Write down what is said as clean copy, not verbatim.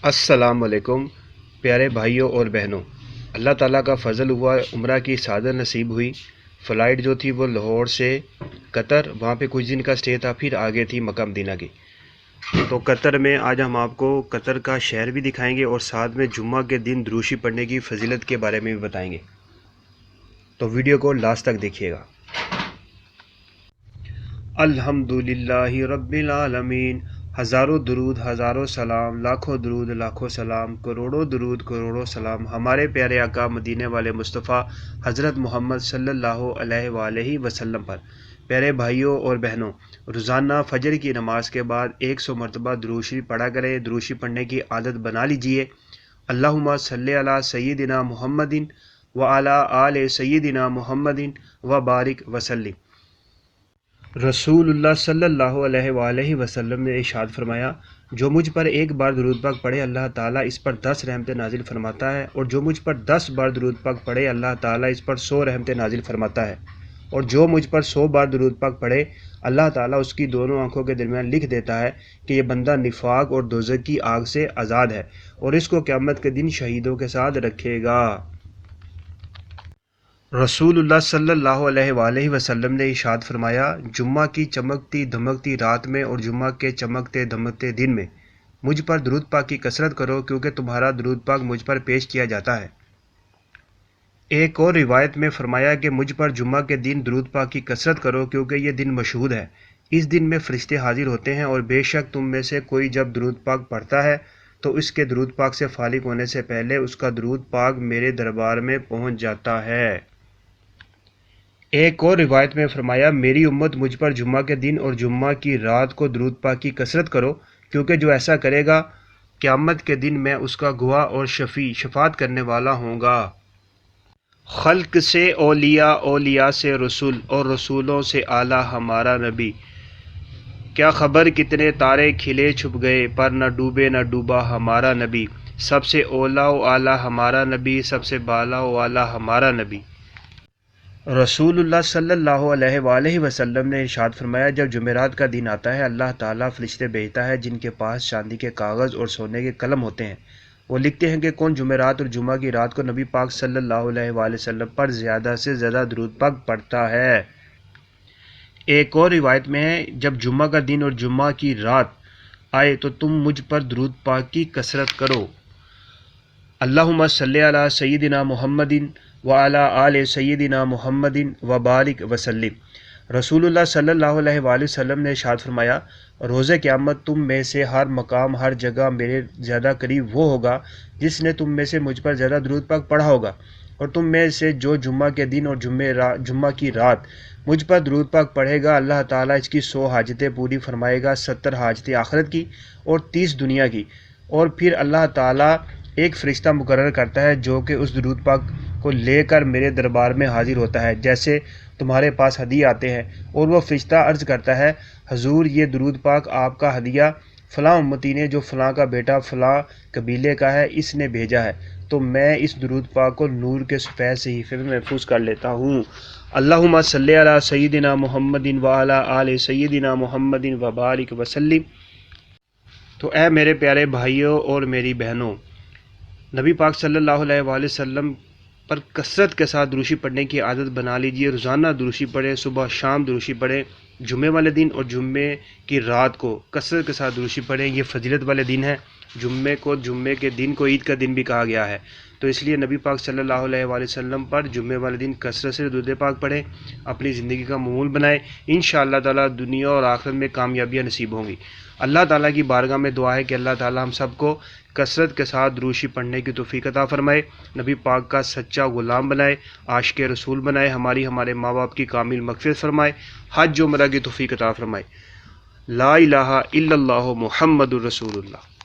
السلام علیکم پیارے بھائیوں اور بہنوں، اللہ تعالیٰ کا فضل ہوا، عمرہ کی سعادت نصیب ہوئی۔ فلائٹ جو تھی وہ لاہور سے قطر، وہاں پہ کچھ دن کا اسٹے تھا، پھر آگے تھی مکہ مدینہ کی۔ تو قطر میں آج ہم آپ کو قطر کا شہر بھی دکھائیں گے اور ساتھ میں جمعہ کے دن دروشی پڑھنے کی فضیلت کے بارے میں بھی بتائیں گے، تو ویڈیو کو لاسٹ تک دیکھیے گا۔ الحمدللہ رب العالمین، ہزاروں درود ہزاروں سلام، لاکھوں درود لاکھوں سلام، کروڑوں درود کروڑوں سلام ہمارے پیارے آقا مدینے والے مصطفیٰ حضرت محمد صلی اللہ علیہ وآلہ وسلم پر۔ پیارے بھائیوں اور بہنوں، روزانہ فجر کی نماز کے بعد 100 مرتبہ درود شریف پڑھا کریں، درود شریف پڑھنے کی عادت بنا لیجئے۔ اللہم صلی علی سیدنا محمد وعلی آل سیدنا محمد وبارک وسلم۔ رسول اللہ صلی اللہ علیہ وآلہ وسلم نے ارشاد فرمایا، جو مجھ پر ایک بار درود پاک پڑھے اللہ تعالیٰ اس پر 10 رحمتیں نازل فرماتا ہے، اور جو مجھ پر 10 بار درود پاک پڑھے اللہ تعالیٰ اس پر 100 رحمتیں نازل فرماتا ہے، اور جو مجھ پر 100 بار درود پاک پڑھے اللہ تعالیٰ اس کی دونوں آنکھوں کے درمیان لکھ دیتا ہے کہ یہ بندہ نفاق اور دوزخ کی آگ سے آزاد ہے، اور اس کو قیامت کے دن شہیدوں کے ساتھ رکھے گا۔ رسول اللہ صلی اللہ علیہ وآلہ وسلم نے ارشاد فرمایا، جمعہ کی چمکتی دھمکتی رات میں اور جمعہ کے چمکتے دھمکتے دن میں مجھ پر درود پاک کی کثرت کرو، کیونکہ تمہارا درود پاک مجھ پر پیش کیا جاتا ہے۔ ایک اور روایت میں فرمایا کہ مجھ پر جمعہ کے دن درود پاک کی کثرت کرو، کیونکہ یہ دن مشہود ہے، اس دن میں فرشتے حاضر ہوتے ہیں، اور بے شک تم میں سے کوئی جب درود پاک پڑھتا ہے تو اس کے درود پاک سے فارغ ہونے سے پہلے اس کا درود پاک میرے دربار میں پہنچ جاتا ہے۔ ایک اور روایت میں فرمایا، میری امت مجھ پر جمعہ کے دن اور جمعہ کی رات کو درود پاک کی کثرت کرو، کیونکہ جو ایسا کرے گا قیامت کے دن میں اس کا گواہ اور شفیع شفاعت کرنے والا ہوں گا۔ خلق سے اولیاء، اولیاء سے رسول، اور رسولوں سے اعلیٰ ہمارا نبی، کیا خبر کتنے تارے کھلے چھپ گئے پر نہ ڈوبے نہ ڈوبا ہمارا نبی، سب سے اولیٰ و اعلیٰ ہمارا نبی، سب سے بالا و اعلیٰ ہمارا نبی۔ رسول اللہ صلی اللہ علیہ وآلہ وسلم نے ارشاد فرمایا، جب جمعرات کا دن آتا ہے اللہ تعالیٰ فرشتے بھیجتا ہے جن کے پاس چاندی کے کاغذ اور سونے کے قلم ہوتے ہیں، وہ لکھتے ہیں کہ کون جمعرات اور جمعہ کی رات کو نبی پاک صلی اللہ علیہ وآلہ وسلم پر زیادہ سے زیادہ درود پاک پڑھتا ہے۔ ایک اور روایت میں ہے، جب جمعہ کا دن اور جمعہ کی رات آئے تو تم مجھ پر درود پاک کی کثرت کرو۔ اللہم صلی علی سیدنا محمد وعلی آل سیدنا محمد وبارک وسلم۔ رسول اللہ صلی اللہ علیہ وآلہ وسلم نے ارشاد فرمایا، روز قیامت تم میں سے ہر مقام ہر جگہ میرے زیادہ قریب وہ ہوگا جس نے تم میں سے مجھ پر زیادہ درود پاک پڑھا ہوگا، اور تم میں سے جو جمعہ کے دن اور جمعہ کی رات مجھ پر درود پاک پڑھے گا اللہ تعالیٰ اس کی 100 حاجتیں پوری فرمائے گا، 70 حاجتیں آخرت کی اور 30 دنیا کی، اور پھر اللہ تعالیٰ ایک فرشتہ مقرر کرتا ہے جو کہ اس درود پاک کو لے کر میرے دربار میں حاضر ہوتا ہے، جیسے تمہارے پاس ہدیے آتے ہیں، اور وہ فرشتہ عرض کرتا ہے، حضور یہ درود پاک آپ کا ہدیہ فلاں امتی نے جو فلاں کا بیٹا فلاں قبیلے کا ہے اس نے بھیجا ہے، تو میں اس درود پاک کو نور کے سفید صحیفے میں محفوظ کر لیتا ہوں۔ اللہم صلی علی سیدنا محمد وعلی آل سیدنا محمد وبارک وسلم۔ تو اے میرے پیارے بھائیوں اور میری بہنوں، نبی پاک صلی اللہ علیہ وآلہ وسلم پر کثرت کے ساتھ دروشی پڑھنے کی عادت بنا لیجیے، روزانہ دروشی پڑھیں، صبح شام دروشی پڑھیں، جمعے والے دن اور جمعے کی رات کو کثرت کے ساتھ دروشی پڑھیں، یہ فضیلت والے دن ہیں۔ جمعے کے دن کو عید کا دن بھی کہا گیا ہے، تو اس لیے نبی پاک صلی اللہ علیہ وآلہ وسلم پر جمعے والے دن کثرت سے درود پاک پڑھیں، اپنی زندگی کا معمول بنائیں، انشاءاللہ تعالیٰ دنیا اور آخرت میں کامیابیاں نصیب ہوں گی۔ اللہ تعالیٰ کی بارگاہ میں دعا ہے کہ اللہ تعالیٰ ہم سب کو کثرت کے ساتھ درود شریف پڑھنے کی توفیق عطا فرمائے، نبی پاک کا سچا غلام بنائے، عاشق رسول بنائے، ہمارے ماں باپ کی کامل مغفرت فرمائے، حج و عمرہ کی توفیق عطا فرمائے۔ لا الہ الا اللہ محمد الرسول اللہ۔